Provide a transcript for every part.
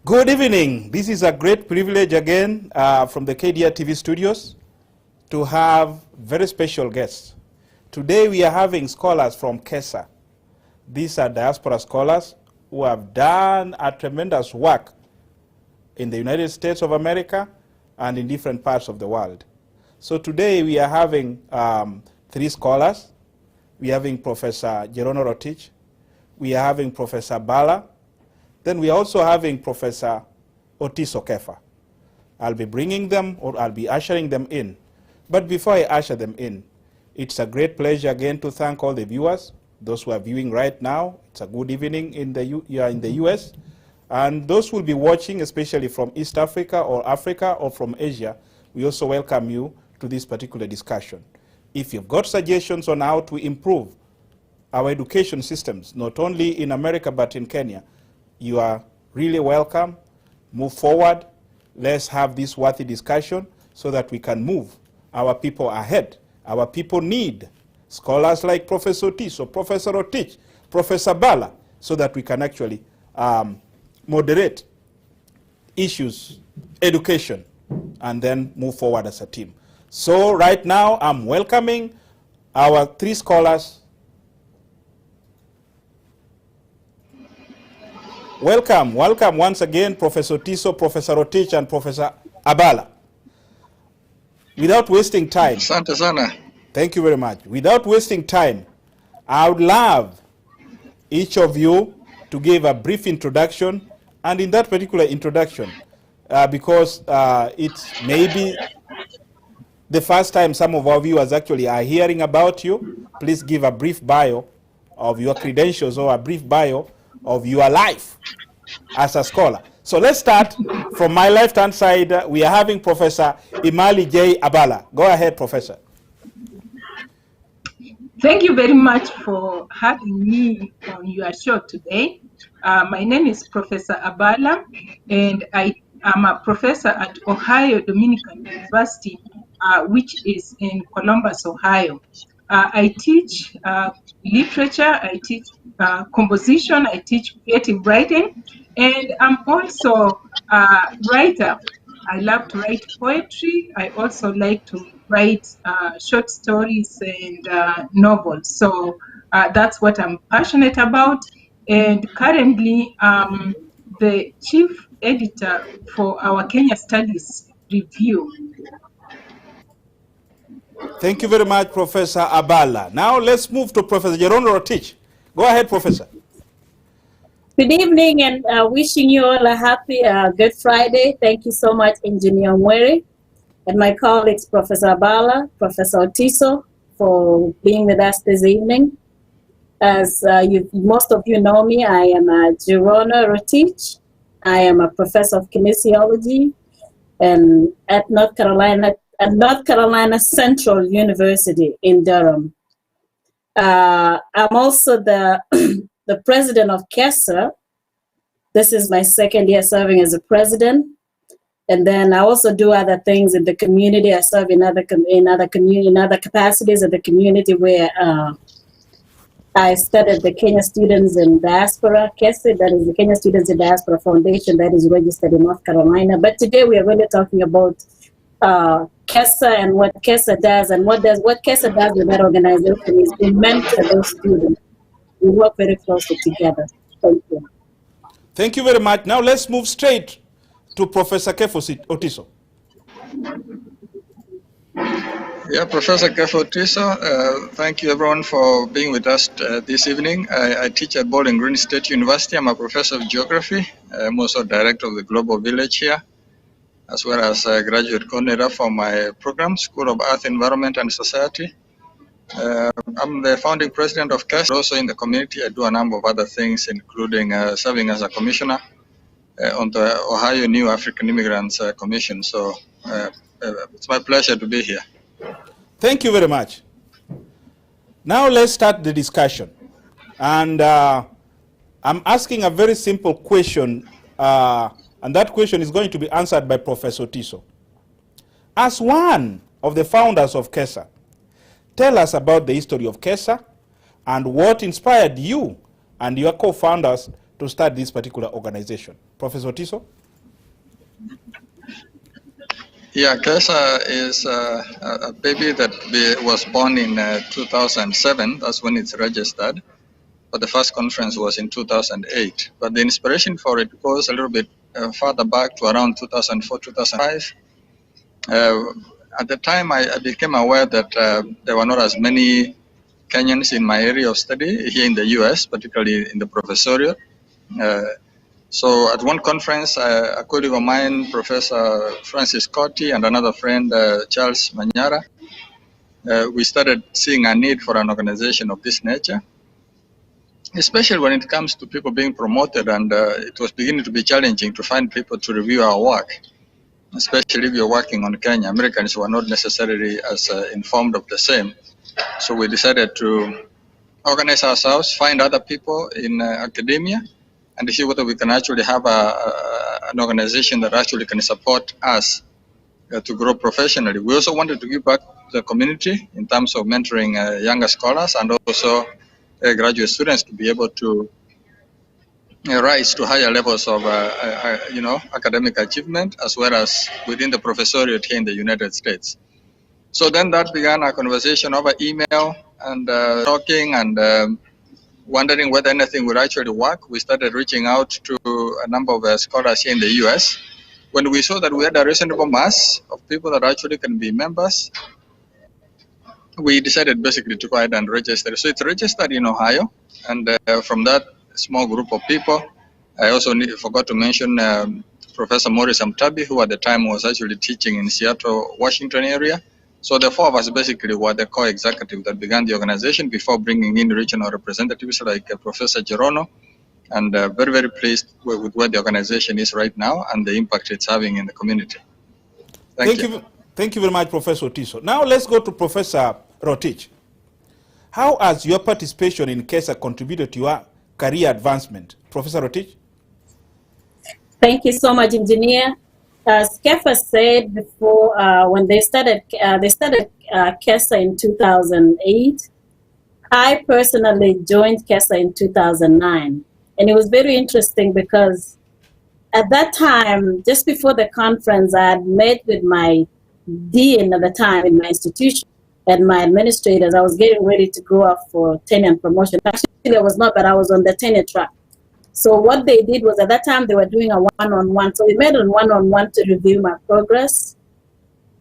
Good evening. This is a great privilege again from the KDR TV studios to have very special guests. Today we are having scholars from KESA. These are diaspora scholars who have done a tremendous work in the United States of America and in different parts of the world. So today we are having three scholars. We are having Professor Jerono Rotich. We are having Professor Bala. Then we are also having Professor Otiso Kefa. I'll be bringing them, or I'll be ushering them in. But before I usher them in, it's a great pleasure again to thank all the viewers, those who are viewing right now. It's a good evening in the US. And those who will be watching, especially from East Africa or from Asia, we also welcome you to this particular discussion. If you've got suggestions on how to improve our education systems, not only in America but in Kenya, you are really welcome. Move forward. Let's have this worthy discussion so that we can move our people ahead. Our people need scholars like Professor Otiso, Professor Rotich, Professor Bala, so that we can actually moderate issues, education, and then move forward as a team. So right now, I'm welcoming our three scholars. Welcome once again, Professor Otiso, Professor Rotich, and Professor Abala. Without wasting time. Asante sana. Thank you very much. Without wasting time, I would love each of you to give a brief introduction, and in that particular introduction, because it's maybe the first time some of our viewers actually are hearing about you, please give a brief bio of your credentials or a brief bio of your life as a scholar. So let's start from my left-hand side. We are having Professor Imali J. Abala. Go ahead, Professor. Thank you very much for having me on your show today. My name is Professor Abala, and I am a professor at Ohio Dominican University, which is in Columbus, Ohio. I teach literature, I teach composition, I teach creative writing, and I'm also a writer. I love to write poetry. I also like to write short stories and novels. So that's what I'm passionate about. And currently, I'm the chief editor for our Kenya Studies Review. Thank you very much, Professor Abala. Now let's move to Professor Jerono Rotich. Go ahead, Professor. Good evening, and wishing you all a happy Good Friday. Thank you so much, Engineer Mwere, and my colleagues, Professor Abala, Professor Otiso, for being with us this evening. As most of you know me, I am Jerono Rotich. I am a professor of kinesiology and at North Carolina Central University in Durham. I'm also the president of KESA. This is my second year serving as a president. And then I also do other things in the community. I serve in other capacities in the community where I studied the Kenya Students in Diaspora, KESA, that is the Kenya Students in Diaspora Foundation that is registered in North Carolina. But today we are really talking about KESA and what KESA does, and what KESA does with that organization is to mentor those students. We work very closely together. Thank you. Thank you very much. Now let's move straight to Professor Kefa Otiso. Yeah, Professor Kefa Otiso, thank you everyone for being with us this evening. I teach at Bowling Green State University. I'm a professor of geography. I'm also director of the Global Village here, as well as a graduate coordinator for my program, School of Earth, Environment and Society. I'm the founding president of KESA. Also in the community, I do a number of other things, including serving as a commissioner on the Ohio New African Immigrants Commission. So it's my pleasure to be here. Thank you very much. Now let's start the discussion. And I'm asking a very simple question, and that question is going to be answered by Professor Otiso. As one of the founders of KESA, tell us about the history of KESA and what inspired you and your co-founders to start this particular organization. Professor Otiso? Yeah, KESA is a baby that was born in 2007. That's when it's registered. But the first conference was in 2008. But the inspiration for it goes a little bit further back to around 2004, 2005. At the time, I became aware that there were not as many Kenyans in my area of study here in the US, particularly in the professoriate. So at one conference, a colleague of mine, Professor Francis Cotti, and another friend, Charles Manyara, we started seeing a need for an organization of this nature, especially when it comes to people being promoted, and it was beginning to be challenging to find people to review our work, especially if you're working on Kenya. Americans were not necessarily as informed of the same. So we decided to organize ourselves, find other people in academia, and see whether we can actually have an organization that actually can support us to grow professionally. We also wanted to give back to the community in terms of mentoring younger scholars and also graduate students to be able to rise to higher levels of academic achievement, as well as within the professoriate here in the United States. So then that began our conversation over email and talking and wondering whether anything would actually work. We started reaching out to a number of scholars here in the US. When we saw that we had a reasonable mass of people that actually can be members, we decided basically to go ahead and register. So it's registered in Ohio, and from that small group of people, I also forgot to mention Professor Morris Amtabi, who at the time was actually teaching in Seattle, Washington area. So the four of us basically were the core executive that began the organization before bringing in regional representatives like Professor Gerono, and very, very pleased with where the organization is right now and the impact it's having in the community. Thank you. Thank you very much, Professor Tiso. Now let's go to Professor Rotich. How has your participation in KESA contributed to your career advancement? Professor Rotich? Thank you so much, Engineer. As Kefa said before, when they started KESA in 2008, I personally joined KESA in 2009. And it was very interesting because at that time, just before the conference, I had met with my dean at the time in my institution and my administrators. I was getting ready to go up for tenure and promotion. Actually, I was not, but I was on the tenure track. So what they did was at that time they were doing a one-on-one. So we met on one-on-one to review my progress.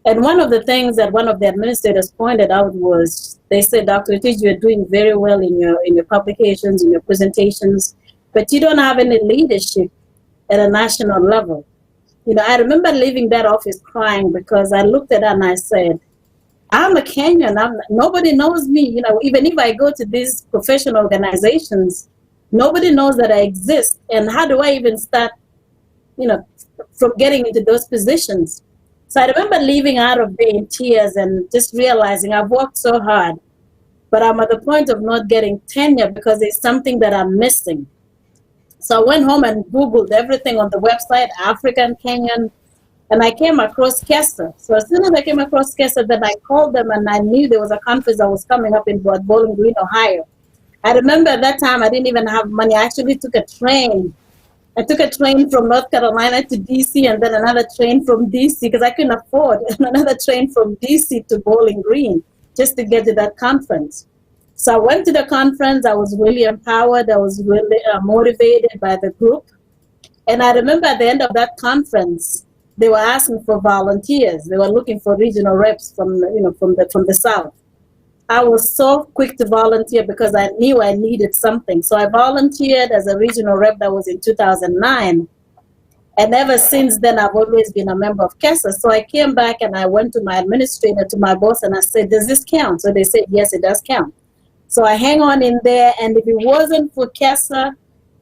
And one of the things that one of the administrators pointed out was, they said, Dr. Rotich, you're doing very well in your publications, in your presentations, but you don't have any leadership at a national level. You know, I remember leaving that office crying because I looked at her and I said, I'm a Kenyan, nobody knows me. You know, even if I go to these professional organizations, nobody knows that I exist. And how do I even start, you know, from getting into those positions? So I remember leaving out of there in tears and just realizing I've worked so hard, but I'm at the point of not getting tenure because there's something that I'm missing. So I went home and Googled everything on the website, African, Kenyan, and I came across KESA. So as soon as I came across KESA, then I called them and I knew there was a conference that was coming up in Bowling Green, Ohio. I remember at that time I didn't even have money. I actually took a train. I took a train from North Carolina to DC and then another train from DC because I couldn't afford another train from DC to Bowling Green just to get to that conference. So I went to the conference. I was really empowered. I was really motivated by the group. And I remember at the end of that conference, they were asking for volunteers. They were looking for regional reps from the South. I was so quick to volunteer because I knew I needed something. So I volunteered as a regional rep. That was in 2009. And ever since then, I've always been a member of KESA. So I came back and I went to my administrator, to my boss, and I said, does this count? So they said, yes, it does count. So I hang on in there. And if it wasn't for KESA,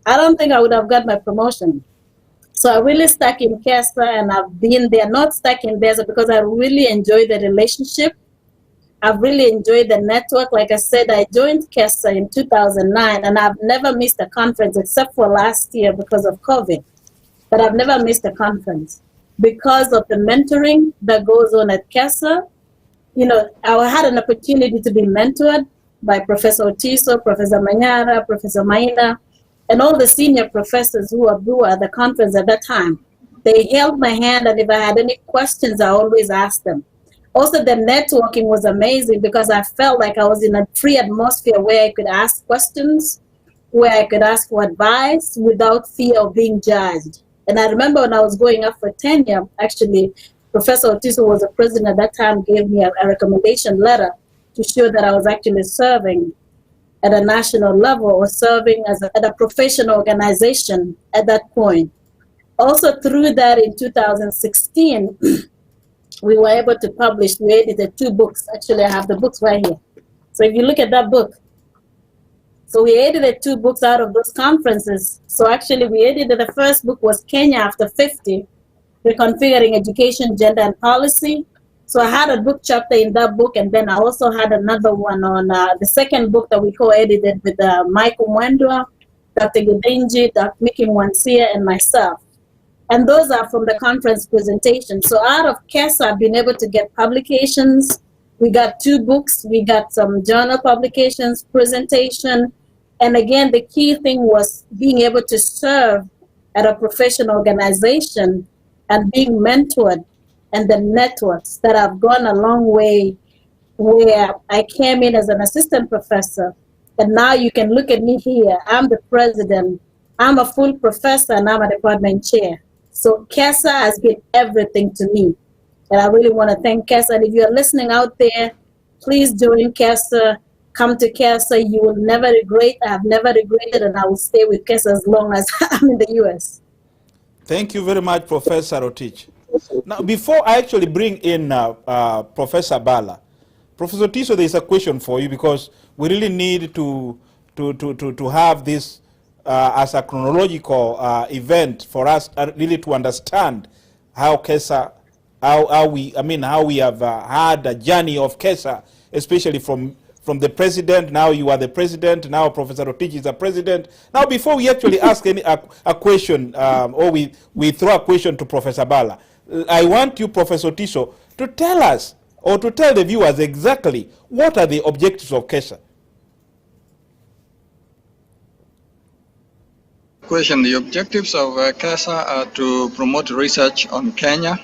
I don't think I would have got my promotion. So I really stuck in KESA and I've been there, not stuck in there because I really enjoy the relationship. I've really enjoyed the network. Like I said, I joined KESA in 2009 and I've never missed a conference except for last year because of COVID. But I've never missed a conference because of the mentoring that goes on at KESA. You know, I had an opportunity to be mentored by Professor Tiso, Professor Manyara, Professor Maina, and all the senior professors who were at the conference at that time. They held my hand, and if I had any questions, I always asked them. Also, the networking was amazing because I felt like I was in a free atmosphere where I could ask questions, where I could ask for advice without fear of being judged. And I remember when I was going up for tenure, actually, Professor Otiso was the president at that time, gave me a recommendation letter to show that I was actually serving at a national level or serving at a professional organization at that point. Also through that in 2016, we were able to publish, we edited 2 books. Actually, I have the books right here. So if you look at that book, so we edited 2 books out of those conferences. So actually we edited, the first book was Kenya After 50, Reconfiguring Education, Gender and Policy. So I had a book chapter in that book, and then I also had another one on the second book that we co-edited with Michael Mwendwa, Dr. Gidenji, Dr. Mickey Mwansia, and myself. And those are from the conference presentation. So out of KESA, I've been able to get publications. We got 2 books. We got some journal publications, presentation. And again, the key thing was being able to serve at a professional organization and being mentored, and the networks that have gone a long way, where I came in as an assistant professor. And now you can look at me here. I'm the president. I'm a full professor, and I'm a department chair. So KESA has been everything to me. And I really want to thank KESA. And if you're listening out there, please join KESA. Come to KESA. You will never regret. I have never regretted, and I will stay with KESA as long as I'm in the U.S. Thank you very much, Professor Rotich. Now, before I actually bring in Professor Bala, Professor Tiso, there is a question for you, because we really need to have this as a chronological event for us really to understand how KESA, how we have had a journey of KESA, especially from the president. Now you are the president. Now Professor Rotich is the president. Now, before we actually ask a question, or we throw a question to Professor Bala, I want you, Professor Tiso, to tell us, or to tell the viewers exactly what are the objectives of KESA. The objectives of KESA are to promote research on Kenya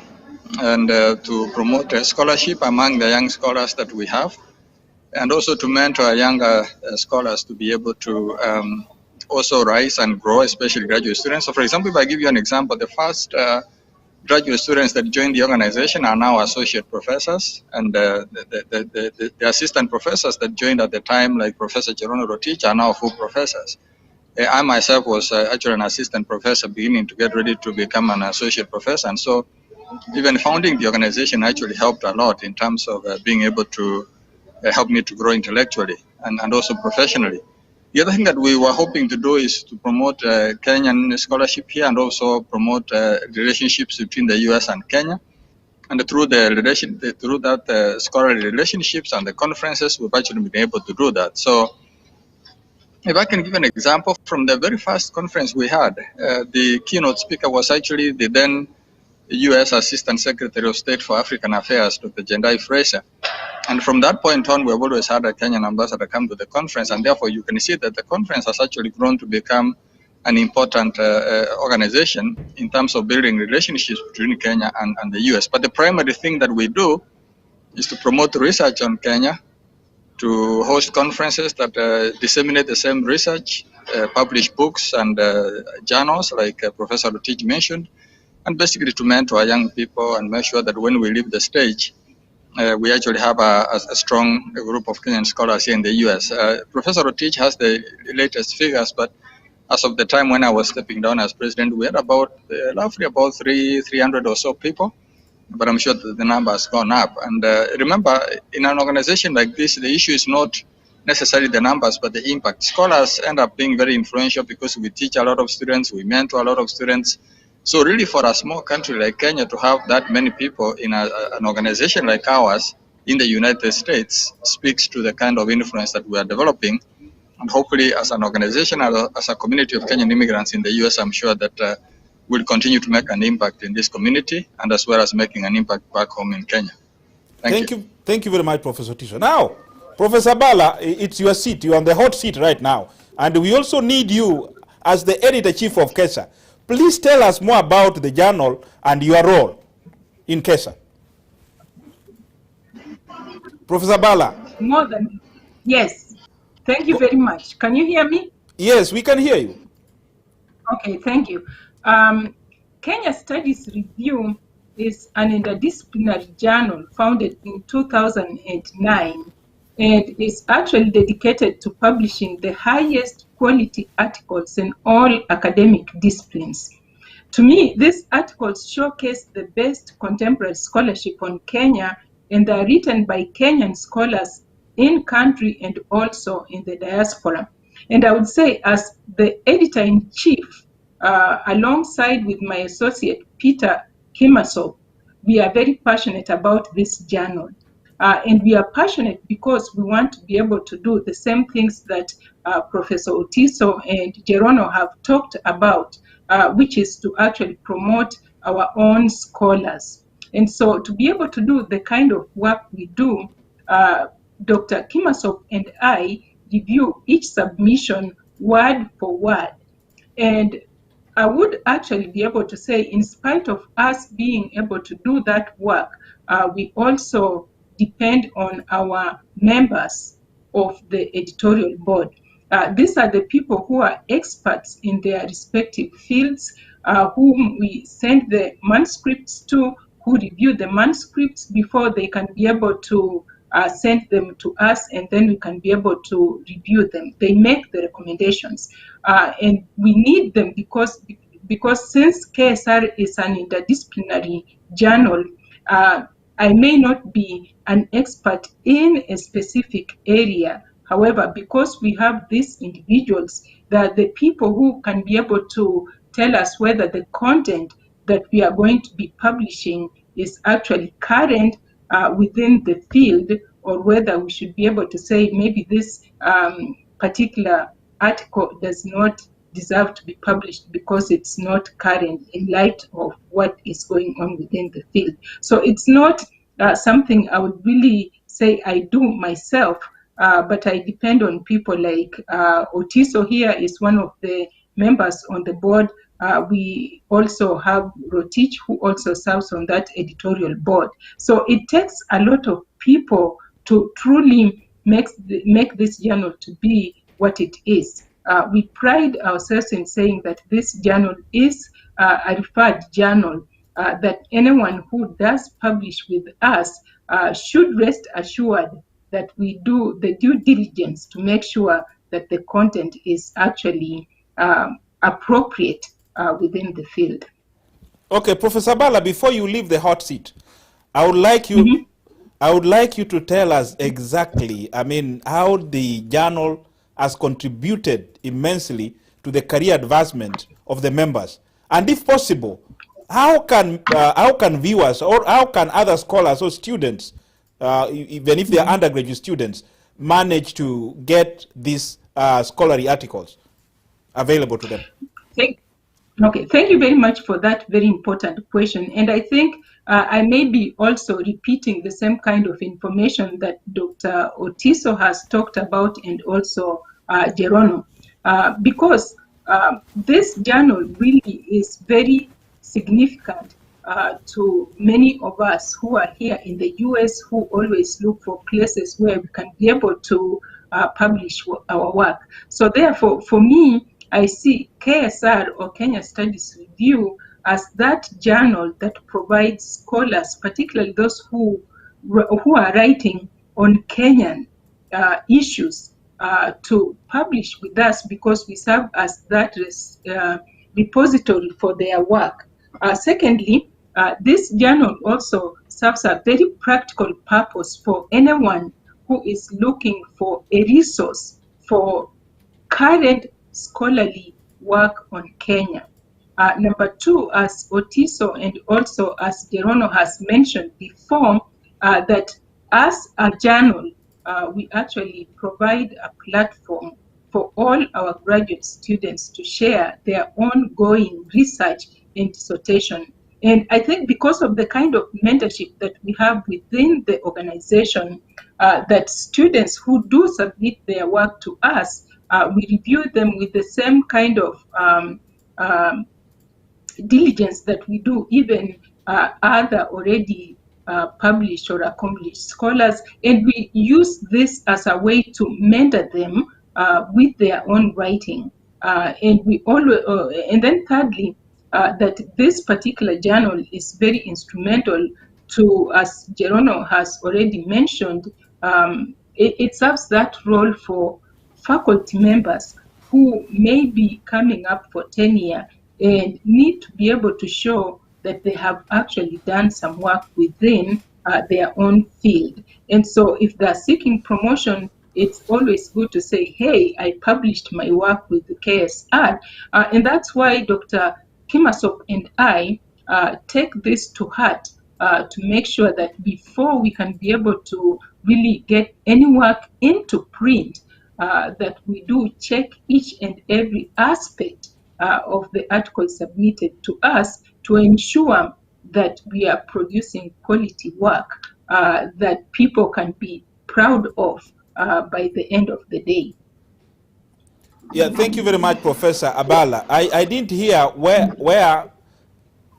and to promote scholarship among the young scholars that we have, and also to mentor younger scholars to be able to also rise and grow, especially graduate students. So, for example, if I give you an example, the first graduate students that joined the organization are now associate professors, and the assistant professors that joined at the time, like Professor Cherono Rotich, are now full professors. I myself was actually an assistant professor beginning to get ready to become an associate professor, and so even founding the organization actually helped a lot in terms of being able to help me to grow intellectually and also professionally. The other thing that we were hoping to do is to promote Kenyan scholarship here, and also promote relationships between the U.S. and Kenya. And through that scholarly relationships and the conferences, we've actually been able to do that. So, if I can give an example from the very first conference we had, the keynote speaker was actually the then U.S. Assistant Secretary of State for African Affairs, Dr. Jendai Fraser. And from that point on, we've always had a Kenyan ambassador come to the conference, and therefore you can see that the conference has actually grown to become an important organization in terms of building relationships between Kenya and the U.S. But the primary thing that we do is to promote research on Kenya, to host conferences that disseminate the same research, publish books and journals like Professor Rotich mentioned, and basically to mentor young people and make sure that when we leave the stage, we actually have a strong group of Kenyan scholars here in the U.S. Professor Rotich has the latest figures, but as of the time when I was stepping down as president, we had about roughly about 300 or so people. But I'm sure that the number has gone up. And remember, in an organization like this, the issue is not necessarily the numbers, but the impact. Scholars end up being very influential because we teach a lot of students, we mentor a lot of students. So really, for a small country like Kenya to have that many people in an organization like ours in the United States speaks to the kind of influence that we are developing. And hopefully, as an organization, as a community of Kenyan immigrants in the US, I'm sure that will continue to make an impact in this community, and as well as making an impact back home in Kenya. Thank you. Thank you very much, Professor Tiso. Now, Professor Bala, it's your seat. You're on the hot seat right now. And we also need you as the editor-chief of KESA. Please tell us more about the journal and your role in KESA. Professor Bala. More than, yes. Thank you very much. Can you hear me? Yes, we can hear you. Okay, thank you. Kenya Studies Review is an interdisciplinary journal founded in 2009 and is actually dedicated to publishing the highest quality articles in all academic disciplines. To me, these articles showcase the best contemporary scholarship on Kenya, and they are written by Kenyan scholars in country and also in the diaspora. And I would say, as the editor-in-chief, alongside with my associate Peter Kimasop, we are very passionate about this journal. And we are passionate because we want to be able to do the same things that Professor Otiso and Gerono have talked about, which is to actually promote our own scholars. And so to be able to do the kind of work we do, Dr. Kimasop and I review each submission word for word. And I would actually be able to say, in spite of us being able to do that work, we also depend on our members of the editorial board. These are the people who are experts in their respective fields, whom we send the manuscripts to, who review the manuscripts before they can be able to send them to us, and then we can be able to review them. They make the recommendations, and we need them because since KSR is an interdisciplinary journal, I may not be an expert in a specific area. However, because we have these individuals, that the people who can be able to tell us whether the content that we are going to be publishing is actually current within the field, or whether we should be able to say maybe this particular article does not deserve to be published because it's not current in light of what is going on within the field. So it's not something I would really say I do myself, but I depend on people like Otiso here is one of the members on the board. We also have Rotich, who also serves on that editorial board. So it takes a lot of people to truly make this journal to be what it is. We pride ourselves in saying that this journal is a referred journal, that anyone who does publish with us should rest assured that we do the due diligence to make sure that the content is actually appropriate within the field. Okay, Professor Bala, before you leave the hot seat, I would like you I would like you to tell us exactly, how the journal has contributed immensely to the career advancement of the members. And if possible, how can viewers or how can other scholars or students, even if they are undergraduate students, manage to get these scholarly articles available to them? Okay, thank you very much for that very important question. And I think I may be also repeating the same kind of information that Dr. Otiso has talked about, and also Gerono, because this journal really is very significant to many of us who are here in the US, who always look for places where we can be able to publish our work. So therefore, for me, I see KSR, or Kenya Studies Review, as that journal that provides scholars, particularly those who are writing on Kenyan issues, to publish with us, because we serve as that repository for their work. Secondly, this journal also serves a very practical purpose for anyone who is looking for a resource for current scholarly work on Kenya. Number two, as Otiso and also as Gerono has mentioned before, that as a journal, we actually provide a platform for all our graduate students to share their ongoing research and dissertation. And I think because of the kind of mentorship that we have within the organization, that students who do submit their work to us, we review them with the same kind of diligence that we do, even other already published or accomplished scholars, and we use this as a way to mentor them with their own writing. And we always, and then thirdly, that this particular journal is very instrumental to, as Gerono has already mentioned, it serves that role for faculty members who may be coming up for tenure and need to be able to show that they have actually done some work within their own field. And so if they're seeking promotion, it's always good to say, hey, I published my work with the KSR. And that's why Dr. Kimasop and I take this to heart to make sure that before we can be able to really get any work into print, that we do check each and every aspect of the article submitted to us to ensure that we are producing quality work that people can be proud of by the end of the day. Yeah, thank you very much, Professor Abala. I didn't hear where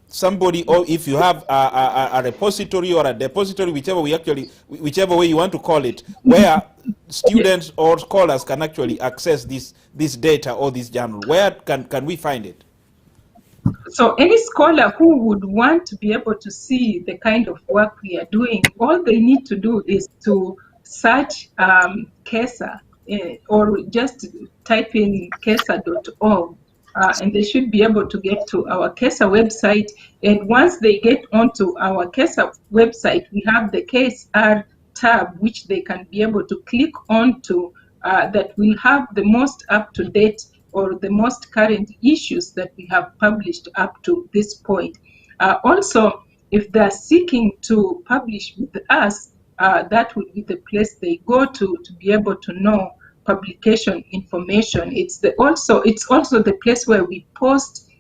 somebody, or if you have a repository or a depository, whichever way you want to call it, where students or scholars can actually access this data or this journal. Where can we find it? So any scholar who would want to be able to see the kind of work we are doing, all they need to do is to search KESA or just type in kesa.org. And they should be able to get to our KESA website. And once they get onto our KESA website, we have the KSR tab, which they can be able to click onto, that will have the most up-to-date or the most current issues that we have published up to this point. Also, if they're seeking to publish with us, that would be the place they go to be able to know publication information. It's also the place where we post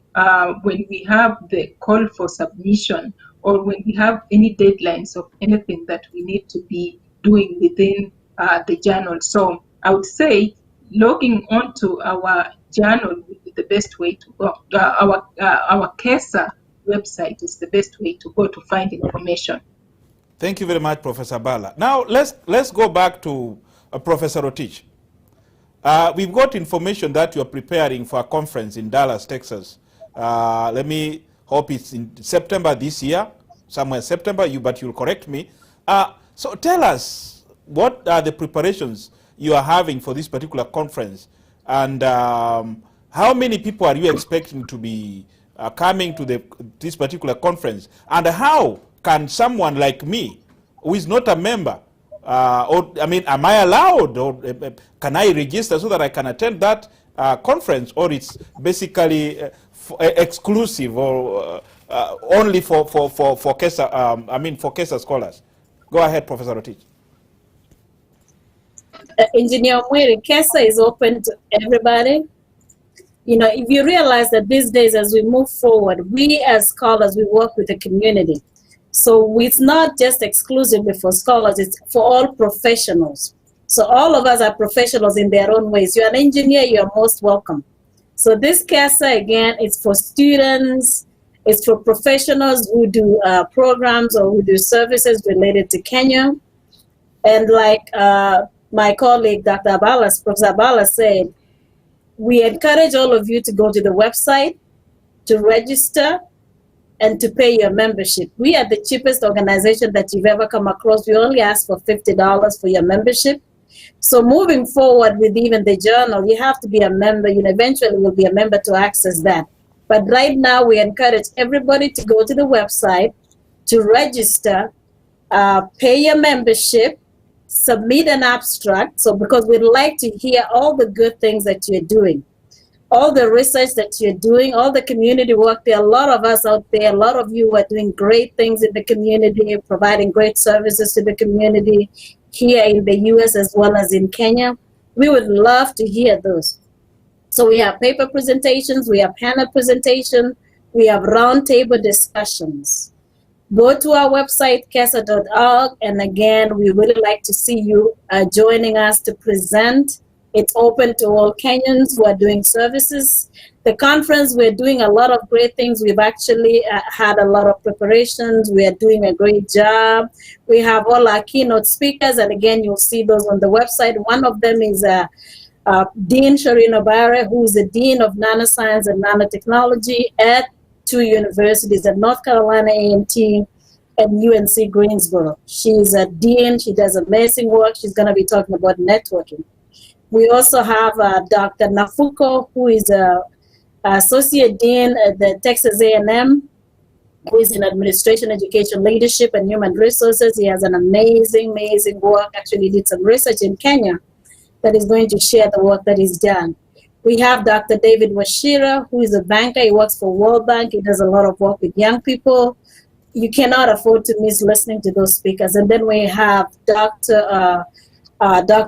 when we have the call for submission or when we have any deadlines of anything that we need to be doing within the journal. So I would say logging onto our journal would be the best way to go. Our KESA website is the best way to go to find information. Thank you very much, Professor Bala. Now let's go back to Professor Rotich. We've got information that you're preparing for a conference in Dallas, Texas. Let me hope it's in September this year, somewhere September, but you'll correct me. So tell us, what are the preparations you are having for this particular conference? And how many people are you expecting to be coming to this particular conference? And how can someone like me, who is not a member, am I allowed, or can I register so that I can attend that conference, or it's basically exclusive or only for KESA, for KESA scholars? Go ahead, Professor Rotich. Engineer Mwiri, KESA is open to everybody. You know, if you realize that these days as we move forward, we as scholars, we work with the community. So it's not just exclusively for scholars, it's for all professionals. So all of us are professionals in their own ways. You're an engineer, you're most welcome. So this KESA, again, is for students, it's for professionals who do programs or who do services related to Kenya. And like my colleague, Dr. Abala, Professor Abala said, we encourage all of you to go to the website, to register, and to pay your membership. We are the cheapest organization that you've ever come across. We only ask for $50 for your membership. So moving forward with even the journal, you have to be a member. You know, eventually you'll be a member to access that. But right now we encourage everybody to go to the website, to register, pay your membership, submit an abstract. So because we'd like to hear all the good things that you're doing, all the research that you're doing, all the community work. There are a lot of us out there, a lot of you are doing great things in the community, providing great services to the community here in the US as well as in Kenya. We would love to hear those. So we have paper presentations, we have panel presentation, we have roundtable discussions. Go to our website, kesa.org, and again, we really like to see you joining us to present It's open to all Kenyans who are doing services. The conference, we're doing a lot of great things. We've actually had a lot of preparations. We are doing a great job. We have all our keynote speakers, and again, you'll see those on the website. One of them is Dean Shireen Obare, who is the Dean of Nanoscience and Nanotechnology at two universities, at North Carolina A&T and UNC Greensboro. She's a Dean. She does amazing work. She's going to be talking about networking. We also have Dr. Nafuko, who is a Associate Dean at the Texas A&M, who is in Administration, Education, Leadership, and Human Resources. He has an amazing work. Actually did some research in Kenya that is going to share the work that he's done. We have Dr. David Washira, who is a banker. He works for World Bank. He does a lot of work with young people. You cannot afford to miss listening to those speakers. And then we have Dr.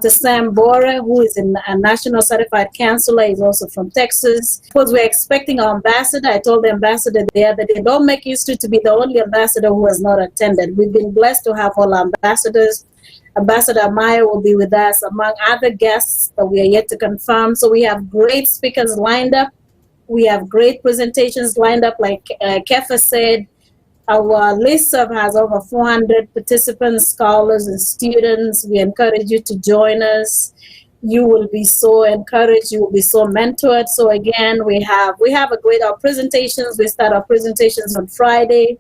Sam Bora, who is a national certified counselor. He's also from Texas. Because we're expecting our ambassador. I told the ambassador the other day, don't make history to be the only ambassador who has not attended. We've been blessed to have all our ambassadors. Ambassador Maya will be with us, among other guests that we are yet to confirm. So we have great speakers lined up. We have great presentations lined up. Like Kefa said, our listserv has over 400 participants, scholars, and students. We encourage you to join us. You will be so encouraged. You will be so mentored. So again, we have our presentations. We start our presentations on Friday.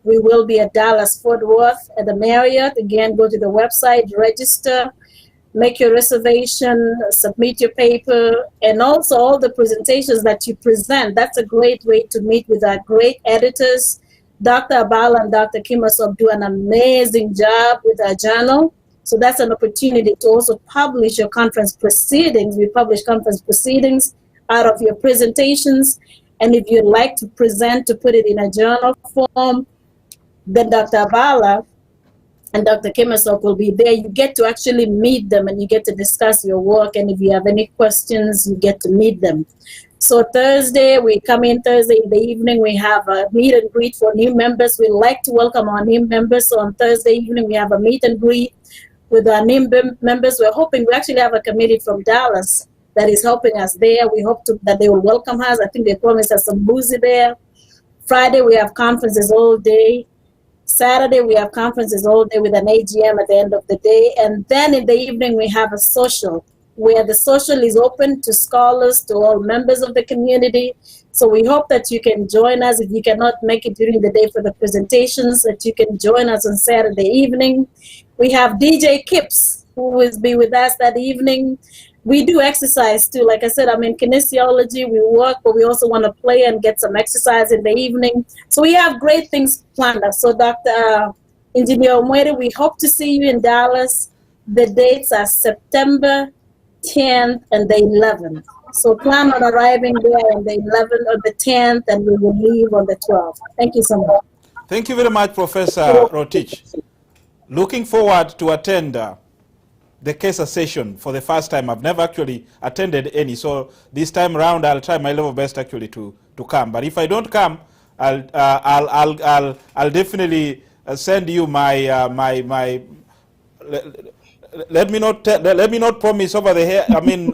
We will be at Dallas Fort Worth at the Marriott. Again, go to the website, register, make your reservation, submit your paper, and also all the presentations that you present. That's a great way to meet with our great editors. Dr. Abala and Dr. Kimasop do an amazing job with our journal. So that's an opportunity to also publish your conference proceedings. We publish conference proceedings out of your presentations. And if you'd like to present, to put it in a journal form, then Dr. Abala and Dr. Kimasop will be there. You get to actually meet them and you get to discuss your work. And if you have any questions, you get to meet them. So Thursday, we come in Thursday in the evening, we have a meet and greet for new members. We like to welcome our new members. So on Thursday evening, we have a meet and greet with our new members. We're hoping, we actually have a committee from Dallas that is helping us there. We hope that they will welcome us. I think they promised us some boozy there. Friday, we have conferences all day. Saturday, we have conferences all day with an AGM at the end of the day. And then in the evening, we have a social, where the social is open to scholars, to all members of the community. So we hope that you can join us. If you cannot make it during the day for the presentations, that you can join us on Saturday evening. We have DJ Kips, who will be with us that evening. We do exercise too. Like I said, I'm in kinesiology. We work, but we also want to play and get some exercise in the evening. So we have great things planned. So Dr. Engineer Mwere, we hope to see you in Dallas. The dates are September 10th and the 11th. So plan on arriving there on the 11th or the 10th, and we will leave on the 12th. Thank you so much. Thank you very much, Professor Rotich. Looking forward to attend the CASA session for the first time. I've never actually attended any, so this time around I'll try my level best actually to come. But if I don't come, I'll definitely send you my let me not promise over the hair. I mean,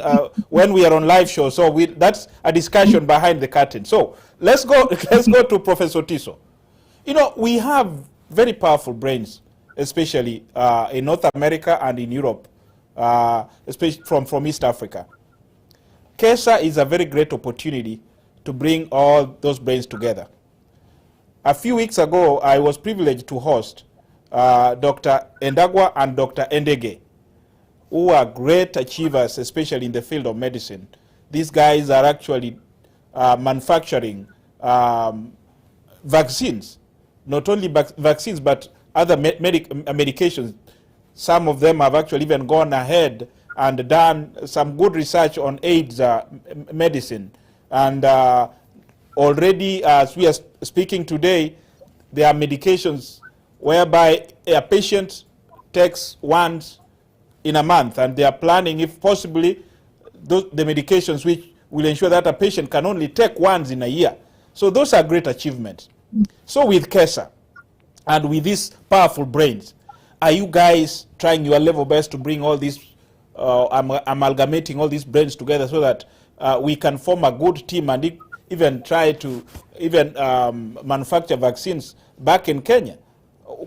when we are on live show. So that's a discussion behind the curtain. So let's go to Professor Tiso. You know, we have very powerful brains, especially in North America and in Europe, especially from East Africa. CASA is a very great opportunity to bring all those brains together. A few weeks ago, I was privileged to host Dr. Endagwa and Dr. Endege, who are great achievers, especially in the field of medicine. These guys are actually manufacturing vaccines, not only vaccines, but other medications. Some of them have actually even gone ahead and done some good research on AIDS medicine. And already, as we are speaking today, there are medications whereby a patient takes once in a month, and they are planning, if possibly, the medications which will ensure that a patient can only take once in a year. So those are great achievements. So with CASA and with these powerful brains, are you guys trying your level best to bring all these amalgamating all these brains together so that we can form a good team and even try to manufacture vaccines back in Kenya.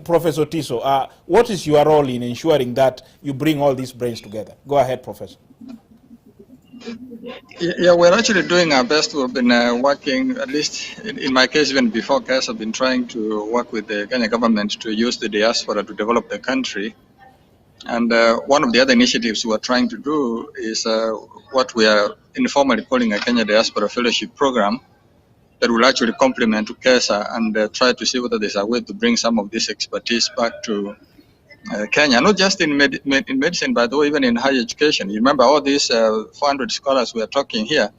Professor Tiso, what is your role in ensuring that you bring all these brains together? Go ahead, Professor. Yeah, we're actually doing our best. We've been working, at least in my case, even before CAS, I've been trying to work with the Kenya government to use the diaspora to develop the country. And one of the other initiatives we're trying to do is what we are informally calling a Kenya Diaspora Fellowship Program that will actually complement to KESA and try to see whether there's a way to bring some of this expertise back to Kenya, not just in medicine, by the way, even in higher education. You remember all these 400 scholars we are talking here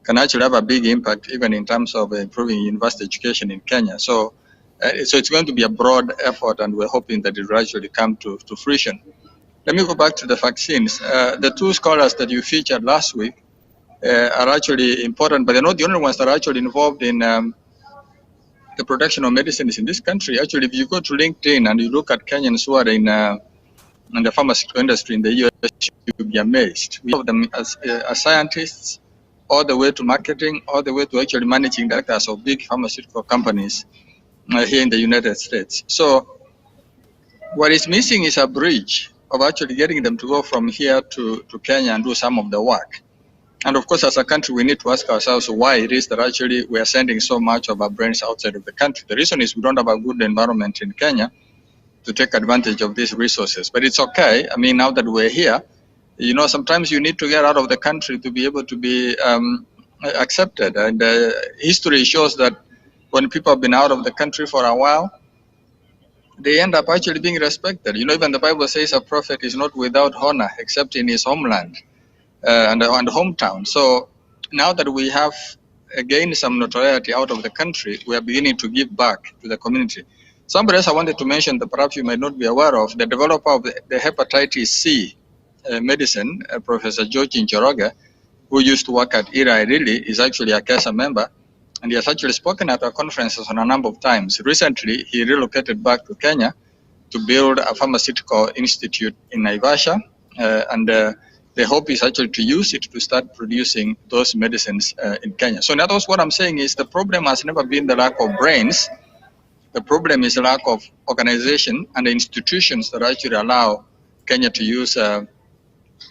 can actually have a big impact even in terms of improving university education in Kenya. So it's going to be a broad effort, and we're hoping that it will actually come to fruition. Let me go back to the vaccines. The two scholars that you featured last week are actually important, but they're not the only ones that are actually involved in the production of medicines in this country. Actually, if you go to LinkedIn and you look at Kenyans who are in the pharmaceutical industry in the US, you'll be amazed. We have them as scientists, all the way to marketing, all the way to actually managing directors of big pharmaceutical companies here in the United States. So what is missing is a bridge of actually getting them to go from here to Kenya and do some of the work. And of course, as a country, we need to ask ourselves why it is that actually we are sending so much of our brains outside of the country. The reason is we don't have a good environment in Kenya to take advantage of these resources. But it's okay. I mean, now that we're here, you know, sometimes you need to get out of the country to be able to be accepted. And history shows that when people have been out of the country for a while, they end up actually being respected. You know, even the Bible says a prophet is not without honor except in his homeland. And hometown. So now that we have gained some notoriety out of the country, we are beginning to give back to the community. Somebody else I wanted to mention that perhaps you might not be aware of, the developer of the hepatitis C medicine, Professor George Njoroge, who used to work at Eli Lilly, is actually a KESA member, and he has actually spoken at our conferences on a number of times. Recently, he relocated back to Kenya to build a pharmaceutical institute in Naivasha, the hope is actually to use it to start producing those medicines in Kenya. So in other words, what I'm saying is the problem has never been the lack of brains. The problem is the lack of organization and the institutions that actually allow Kenya to use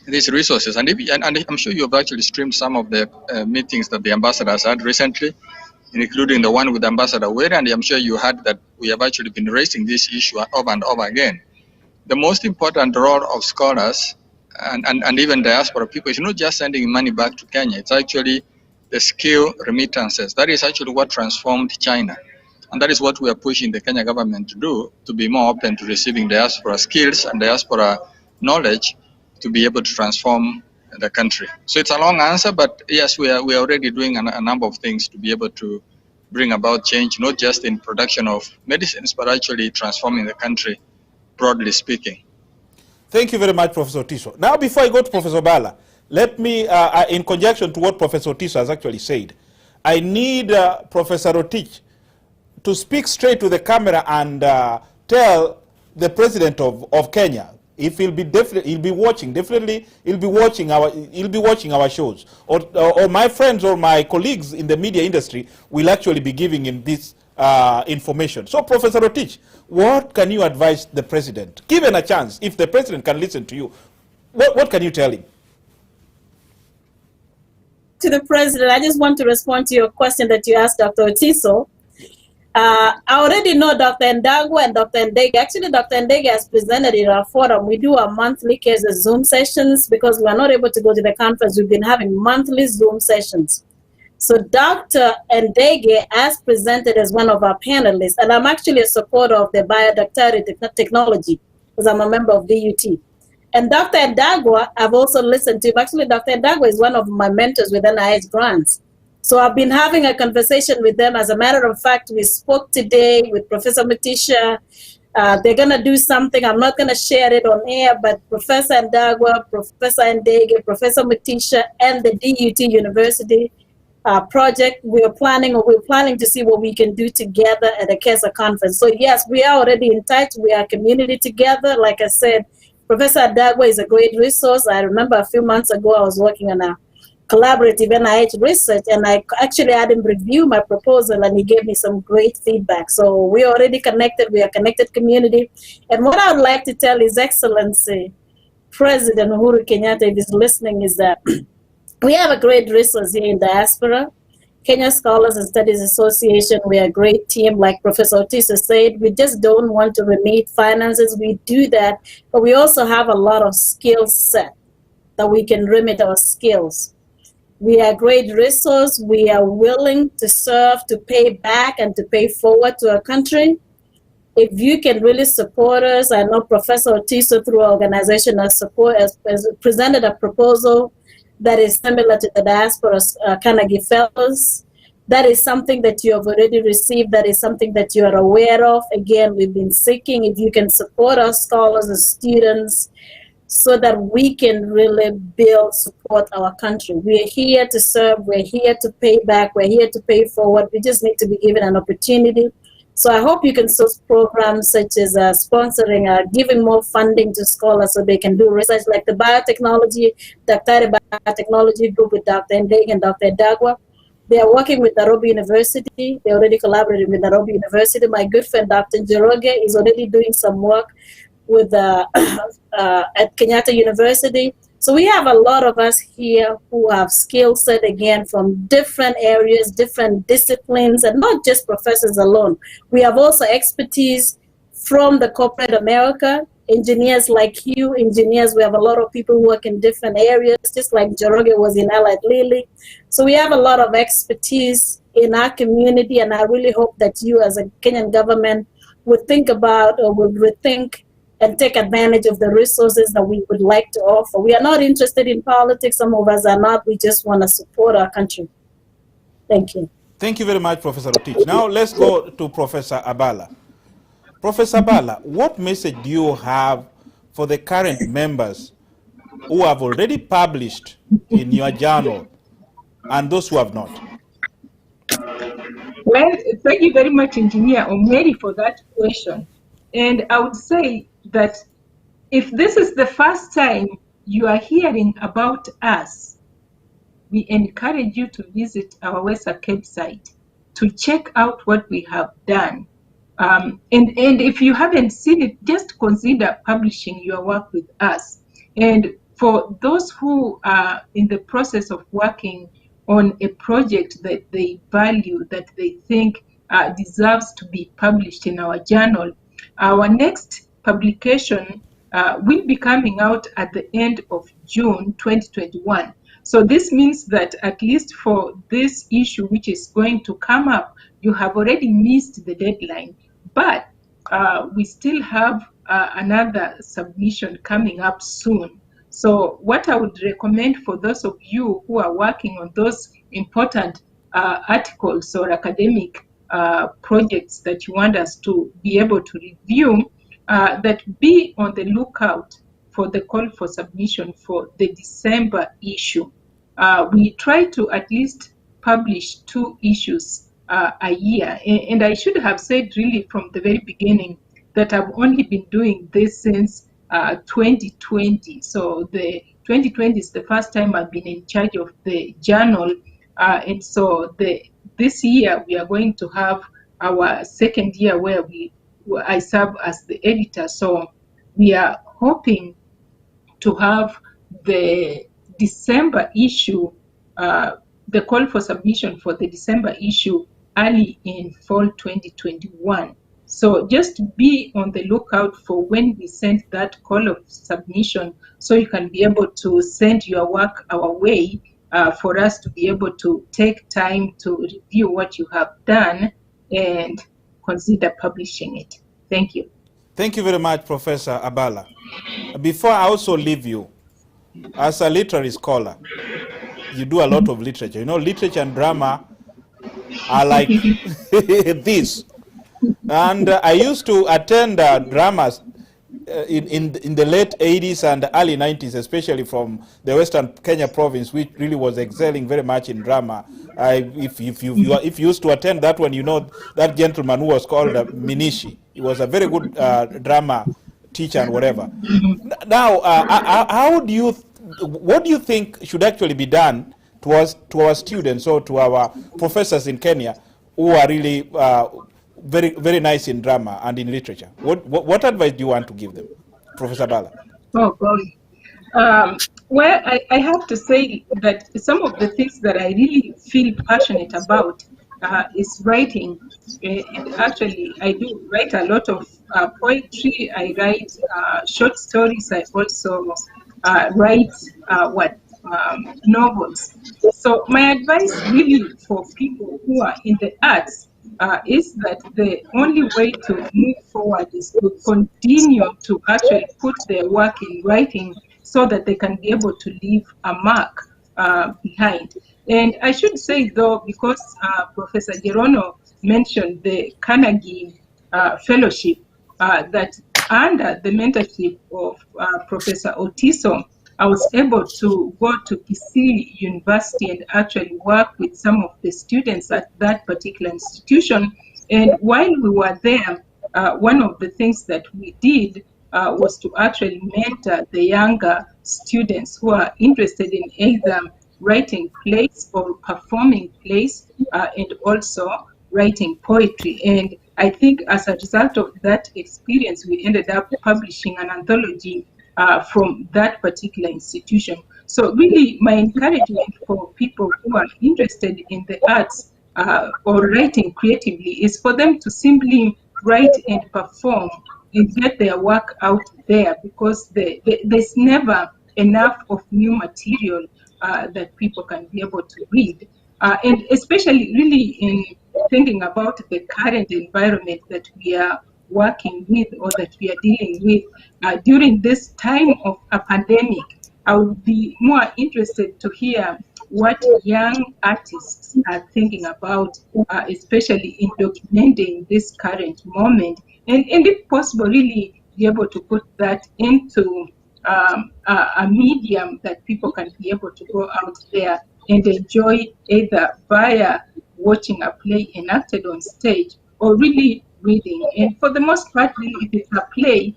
these resources. And I'm sure you have actually streamed some of the meetings that the ambassadors had recently, including the one with Ambassador Wade, and I'm sure you heard that we have actually been raising this issue over and over again. The most important role of scholars and even diaspora people is not just sending money back to Kenya. It's actually the skill remittances. That is actually what transformed China. And that is what we are pushing the Kenya government to do, to be more open to receiving diaspora skills and diaspora knowledge to be able to transform the country. So it's a long answer, but yes, we are already doing a number of things to be able to bring about change, not just in production of medicines, but actually transforming the country, broadly speaking. Thank you very much, Professor Tiso. Now, before I go to Professor Bala, let me, in conjunction to what Professor Tiso has actually said, I need Professor Rotich to speak straight to the camera and tell the president of Kenya if he'll be watching our shows, or my friends or my colleagues in the media industry will actually be giving him this information. So, Professor Rotich, what can you advise the president, given a chance, if the president can listen to you, what can you tell him? To the president, I just want to respond to your question that you asked Dr. Otiso. I already know Dr. Ndagwa and Dr. Ndege. Actually, Dr. Ndege has presented in our forum. We do our monthly KESA Zoom sessions because we are not able to go to the conference. We've been having monthly Zoom sessions. So Dr. Ndege has presented as one of our panelists, and I'm actually a supporter of the bioductility technology because I'm a member of DUT. And Dr. Ndagwa, I've also listened to him. Actually, Dr. Ndagwa is one of my mentors with NIH grants. So I've been having a conversation with them. As a matter of fact, we spoke today with Professor Mutisha. They're going to do something. I'm not going to share it on air, but Professor Ndagwa, Professor Ndege, Professor Mutisha, and the DUT University project, we're planning to see what we can do together at the KESA conference. So yes, we are already in touch. We are community together. Like I said, Professor Adagwa is a great resource. I remember a few months ago, I was working on a collaborative NIH research, and I actually had him review my proposal, and he gave me some great feedback. So we are already connected. We are a connected community. And what I would like to tell His Excellency President Uhuru Kenyatta, if he's listening, is that we have a great resource here in Diaspora. Kenya Scholars and Studies Association, we are a great team. Like Professor Otiso said, we just don't want to remit finances. We do that, but we also have a lot of skill set that we can remit our skills. We are a great resource. We are willing to serve, to pay back, and to pay forward to our country. If you can really support us, I know Professor Otiso through our organization has presented a proposal that is similar to the Diaspora Carnegie Fellows. That is something that you have already received. That is something that you are aware of. Again, we've been seeking if you can support our scholars and students so that we can really support our country. We're here to serve. We're here to pay back. We're here to pay forward. We just need to be given an opportunity. So I hope you can source programs such as sponsoring, giving more funding to scholars so they can do research like the biotechnology, Daktari Biotechnology Group with Dr. Ndege and Dr. Dagwa. They are working with Nairobi University. They're already collaborating with Nairobi University. My good friend, Dr. Njoroge, is already doing some work with at Kenyatta University. So we have a lot of us here who have skill set, again, from different areas, different disciplines, and not just professors alone. We have also expertise from the corporate America, engineers like you, engineers. We have a lot of people who work in different areas, just like Njoroge was in Allied Lilly. So we have a lot of expertise in our community, and I really hope that you as a Kenyan government would think about or would rethink and take advantage of the resources that we would like to offer. We are not interested in politics. Some of us are not. We just want to support our country. Thank you. Thank you very much, Professor Otich. Now let's go to Professor Abala. Professor Abala, what message do you have for the current members who have already published in your journal and those who have not? Well, thank you very much, Engineer Omeri, for that question. And I would say that if this is the first time you are hearing about us, we encourage you to visit our website to check out what we have done. And if you haven't seen it, just consider publishing your work with us. And for those who are in the process of working on a project that they value, that they think deserves to be published in our journal, our next publication will be coming out at the end of June 2021. So this means that at least for this issue, which is going to come up, you have already missed the deadline. But we still have another submission coming up soon. So what I would recommend for those of you who are working on those important articles or academic projects that you want us to be able to review, that be on the lookout for the call for submission for the December issue. We try to at least publish 2 issues a year. And I should have said really from the very beginning that I've only been doing this since 2020. So the 2020 is the first time I've been in charge of the journal. And so this year we are going to have our second year where I serve as the editor. So we are hoping to have the December issue, the call for submission for the December issue early in fall 2021. So just be on the lookout for when we send that call of submission so you can be able to send your work our way for us to be able to take time to review what you have done and consider publishing it. Thank you. Thank you very much, Professor Abala. Before I also leave you, as a literary scholar, you do a lot of literature. You know, literature and drama are like this. And I used to attend dramas in the late 80s and early 90s, especially from the Western Kenya province, which really was excelling very much in drama. If you used to attend that one, you know that gentleman who was called Minishi. He was a very good drama teach and whatever. Now, what do you think should actually be done to our students or to our professors in Kenya who are really very, very nice in drama and in literature? What advice do you want to give them, Professor Bala? Oh, God. Well, I have to say that some of the things that I really feel passionate about is writing. And actually, I do write a lot of poetry. I write short stories. I also write novels. So my advice really for people who are in the arts is that the only way to move forward is to continue to actually put their work in writing so that they can be able to leave a mark behind. And I should say, though, because Professor Gerono mentioned the Carnegie Fellowship, that under the mentorship of Professor Otiso, I was able to go to Kisii University and actually work with some of the students at that particular institution. And while we were there, one of the things that we did was to actually mentor the younger students who are interested in either writing plays or performing plays, and also writing poetry. And I think as a result of that experience, we ended up publishing an anthology from that particular institution. So really, my encouragement for people who are interested in the arts or writing creatively is for them to simply write and perform and get their work out there, because there's never enough of new material that people can be able to read. And especially really in thinking about the current environment that we are working with or that we are dealing with during this time of a pandemic, I would be more interested to hear what young artists are thinking about, especially in documenting this current moment, and if possible, really be able to put that into a medium that people can be able to go out there and enjoy, either via watching a play enacted on stage or really reading. And for the most part, really, if it's a play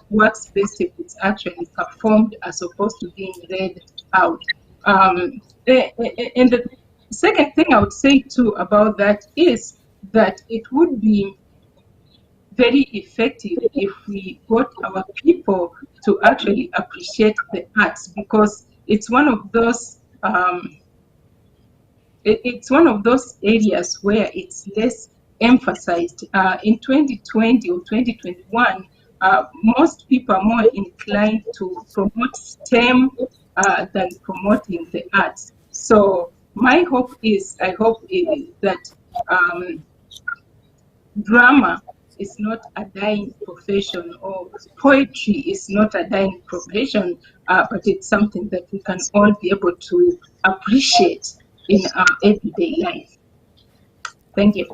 works best if it's actually performed as opposed to being read out. And the second thing I would say too about that is that it would be very effective if we got our people to actually appreciate the arts, because it's one of those areas where it's less emphasized. In 2020 or 2021, most people are more inclined to promote STEM than promoting the arts. So my hope is, that drama is not a dying profession, or poetry is not a dying profession, but it's something that we can all be able to appreciate in our everyday life. Thank you.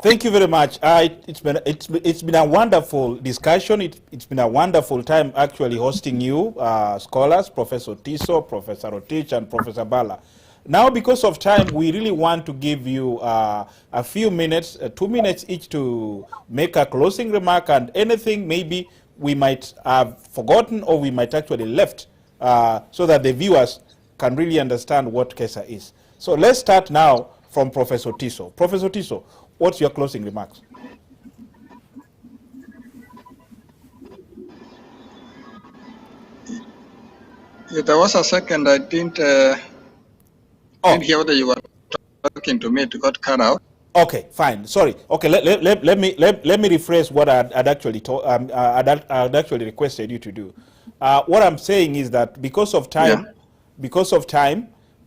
Thank you very much. It's been a wonderful discussion. It's been a wonderful time actually hosting you, scholars, Professor Tiso, Professor Otich, and Professor Bala. Now, because of time, we really want to give you a few minutes, 2 minutes each, to make a closing remark, and anything maybe we might have forgotten or we might actually left, so that the viewers can really understand what KESA is. So let's start now from Professor Tiso. Professor Tiso, what's your closing remarks? Yeah, there was a second I didn't hear whether you were talking to me. It got cut out. Okay, fine. Sorry. Okay, let me rephrase what I'd actually I'd actually requested you to do. What I'm saying is that because of time,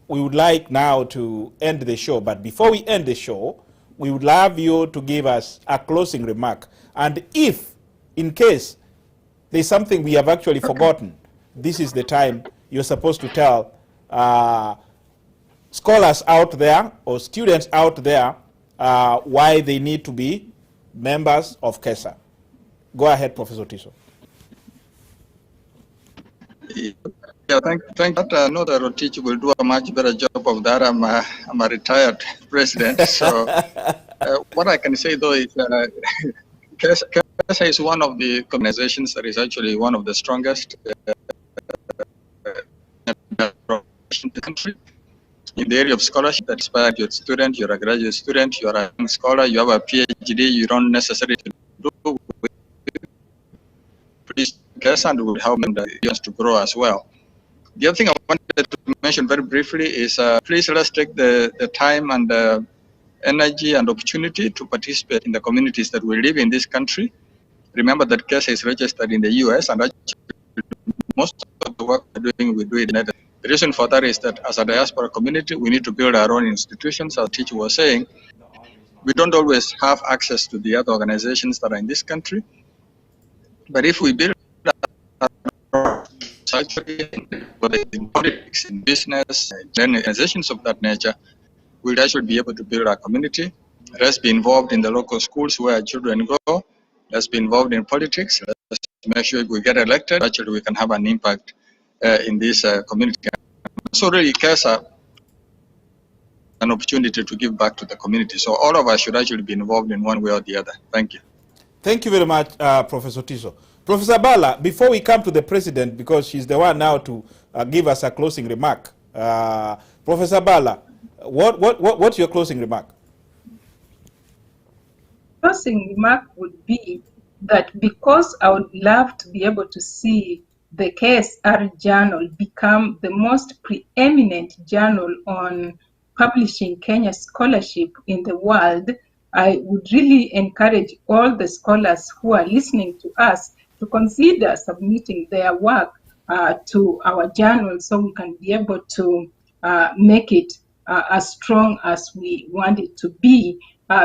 we would like now to end the show. But before we end the show, we would love you to give us a closing remark. And if, in case there's something we have actually forgotten, this is the time you're supposed to tell scholars out there or students out there why they need to be members of KESA. Go ahead, Professor Tiso. Yeah, thank you. I know that Otich will do a much better job of that. I'm a retired president, so what I can say though is KESA KESA is one of the organizations that is actually one of the strongest in the country in the area of scholarship. That inspired your student, you're a graduate student, you're a young scholar, you have a PhD, you don't necessarily do KESA, and will help them to grow as well. The other thing I wanted to mention very briefly is please let's take the time and the energy and opportunity to participate in the communities that we live in this country. Remember that KESA is registered in the US, and actually most of the work we're doing, we do it in United. The reason for that is that as a diaspora community, we need to build our own institutions. As the teacher was saying, we don't always have access to the other organizations that are in this country. But if we build whether in politics, in business, in organizations of that nature, we'll actually be able to build our community. Let's be involved in the local schools where our children go. Let's be involved in politics. Let's make sure if we get elected, actually we can have an impact in this community. So really, KESA an opportunity to give back to the community. So all of us should actually be involved in one way or the other. Thank you. Thank you very much, Professor Tiso. Professor Bala, before we come to the president, because she's the one now to give us a closing remark, Professor Bala, what's your closing remark? Closing remark would be that because I would love to be able to see the KSR journal become the most preeminent journal on publishing Kenya scholarship in the world, I would really encourage all the scholars who are listening to us to consider submitting their work to our journal so we can be able to make it as strong as we want it to be,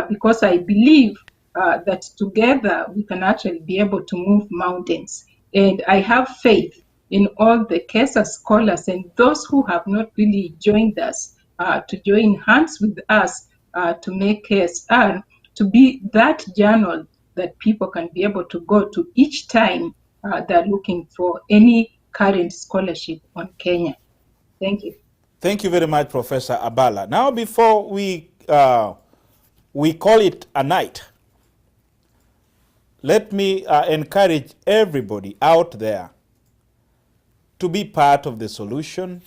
because I believe that together we can actually be able to move mountains. And I have faith in all the KESA scholars and those who have not really joined us to join hands with us to make KSR to be that journal that people can be able to go to each time they're looking for any current scholarship on Kenya. Thank you. Thank you very much, Professor Abala. Now, before we call it a night, let me encourage everybody out there to be part of the solution,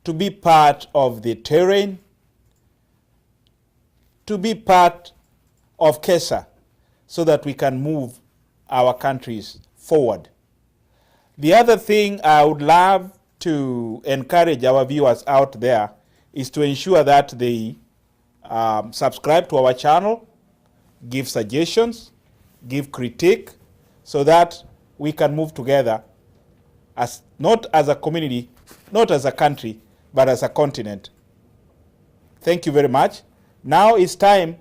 to be part of the terrain, to be part of KESA so that we can move our countries forward. The other thing I would love to encourage our viewers out there is to ensure that they subscribe to our channel, give suggestions, give critique, so that we can move together as not as a community, not as a country, but as a continent. Thank you very much. Now it's time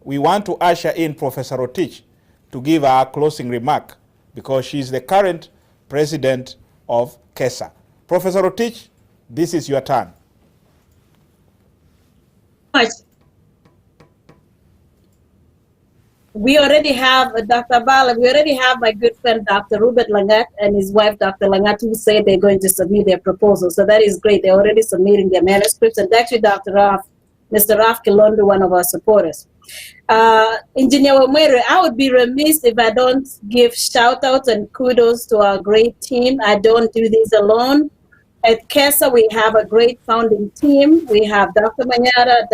we want to usher in Professor Rotich to give our closing remark because she's the current president of KESA. Professor Rotich, this is your turn. We already have Dr. Bala, we already have my good friend Dr. Rupert Langat and his wife Dr. Langat who said they're going to submit their proposal. So that is great. They're already submitting their manuscripts, and actually Dr. Mr. Raf Kilondo, one of our supporters. Engineer Wamwere, I would be remiss if I don't give shout outs and kudos to our great team. I don't do this alone. At KESA, we have a great founding team. We have Dr. Manyara,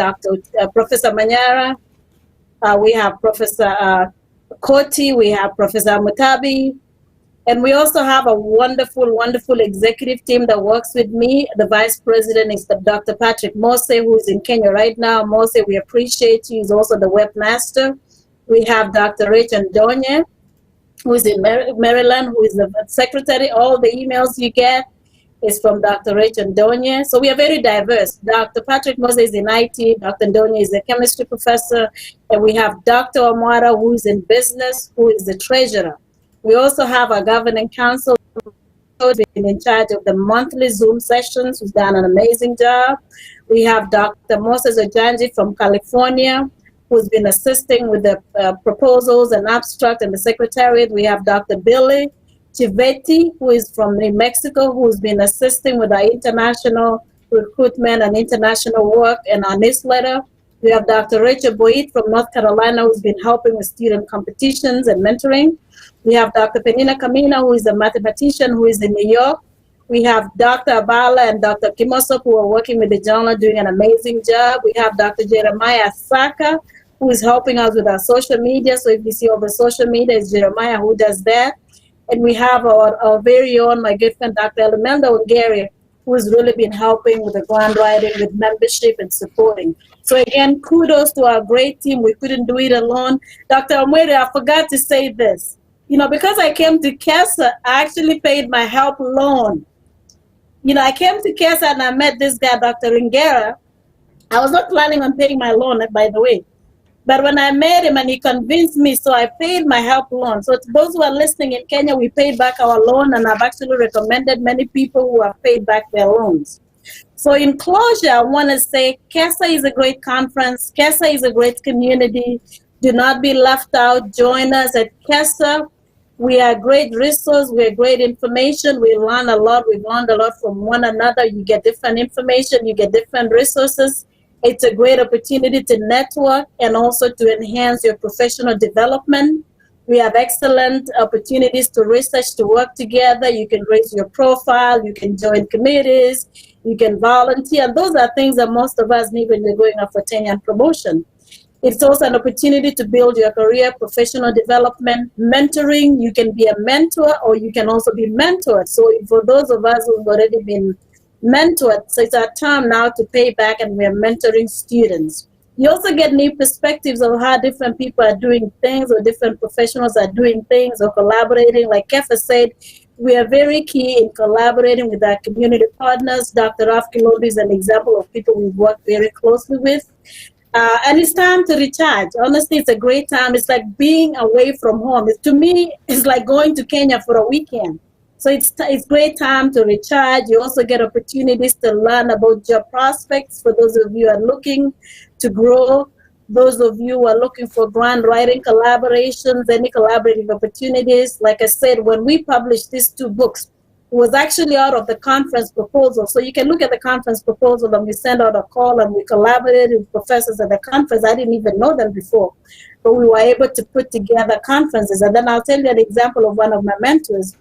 Professor Manyara, we have Professor Koti, we have Professor Mutabi, and we also have a wonderful, wonderful executive team that works with me. The Vice President is Dr. Patrick Mose, who is in Kenya right now. Mose, we appreciate you. He's also the webmaster. We have Dr. Rachel Donye, who is in Maryland, who is the secretary. All the emails you get is from Dr. Rachel Donye. So we are very diverse. Dr. Patrick Mose is in IT. Dr. Donye is a chemistry professor. And we have Dr. Amwara, who is in business, who is the treasurer. We also have a governing council who's been in charge of the monthly Zoom sessions, who's done an amazing job. We have Dr. Moses Ojanji from California, who's been assisting with the proposals and abstract and the secretariat. We have Dr. Billy Chivetti, who is from New Mexico, who's been assisting with our international recruitment and international work and our newsletter. We have Dr. Rachel Boyd from North Carolina, who's been helping with student competitions and mentoring. We have Dr. Penina Kamina, who is a mathematician who is in New York. We have Dr. Abala and Dr. Kimosop, who are working with the journal, doing an amazing job. We have Dr. Jeremiah Saka, who is helping us with our social media. So if you see over social media, it's Jeremiah who does that. And we have our very own, my good friend, Dr. Elemelda Ongeri, who has really been helping with the grant writing, with membership and supporting. So again, kudos to our great team. We couldn't do it alone. Dr. Omwere, I forgot to say this. You know, because I came to CASA, I actually paid my help loan. You know, I came to CASA and I met this guy, Dr. Ringera. I was not planning on paying my loan, by the way. But when I met him and he convinced me, so I paid my help loan. So to those who are listening in Kenya, we paid back our loan, and I've actually recommended many people who have paid back their loans. So in closure, I want to say CASA is a great conference. CASA is a great community. Do not be left out. Join us at CASA. We are a great resource. We are great information. We learn a lot. We've learned a lot from one another. You get different information. You get different resources. It's a great opportunity to network and also to enhance your professional development. We have excellent opportunities to research, to work together. You can raise your profile. You can join committees. You can volunteer. And those are things that most of us need when we're going up for tenure and promotion. It's also an opportunity to build your career, professional development, mentoring. You can be a mentor or you can also be mentored. So for those of us who've already been mentored, so it's our time now to pay back, and we're mentoring students. You also get new perspectives of how different people are doing things, or different professionals are doing things, or collaborating. Like Kefa said, we are very key in collaborating with our community partners. Dr. Rafki Lobby is an example of people we've worked very closely with. And it's time to recharge. Honestly, it's a great time. It's like being away from home. To me, it's like going to Kenya for a weekend. So it's great time to recharge. You also get opportunities to learn about job prospects for those of you who are looking to grow. Those of you who are looking for grant writing collaborations, any collaborative opportunities. Like I said, when we published these 2 books, it was actually out of the conference proposal. So you can look at the conference proposal, and we sent out a call and we collaborated with professors at the conference. I didn't even know them before, but we were able to put together conferences. And then I'll tell you an example of one of my mentors,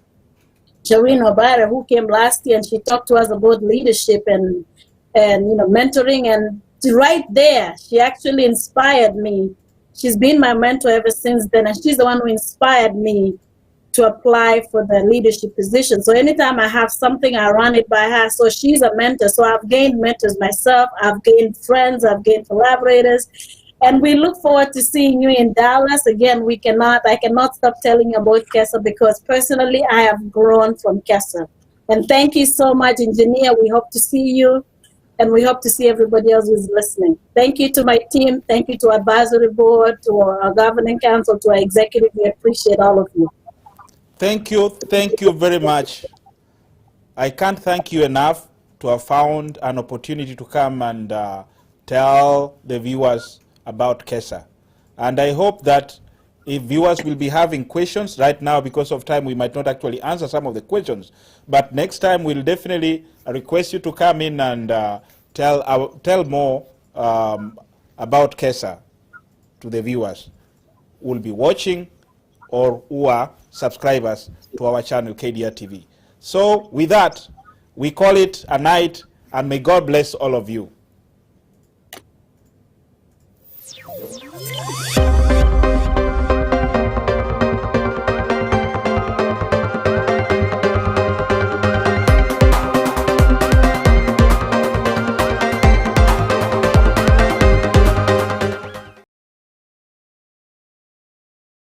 Shireen Obara, who came last year, and she talked to us about leadership and mentoring. And right there, she actually inspired me. She's been my mentor ever since then, and she's the one who inspired me to apply for the leadership position. So anytime I have something, I run it by her. So she's a mentor. So I've gained mentors myself. I've gained friends. I've gained collaborators. And we look forward to seeing you in Dallas. Again, I cannot stop telling you about CASA, because personally, I have grown from CASA. And thank you so much, Engineer. We hope to see you, and we hope to see everybody else who's listening. Thank you to my team. Thank you to our advisory board, to our governing council, to our executive. We appreciate all of you. Thank you. Thank you very much. I can't thank you enough to have found an opportunity to come and tell the viewers about CASA. And I hope that if viewers will be having questions right now, because of time, we might not actually answer some of the questions. But next time, we'll definitely request you to come in and tell more about CASA to the viewers who will be watching or who are subscribers to our channel, KDR TV. So with that, we call it a night, and may God bless all of you.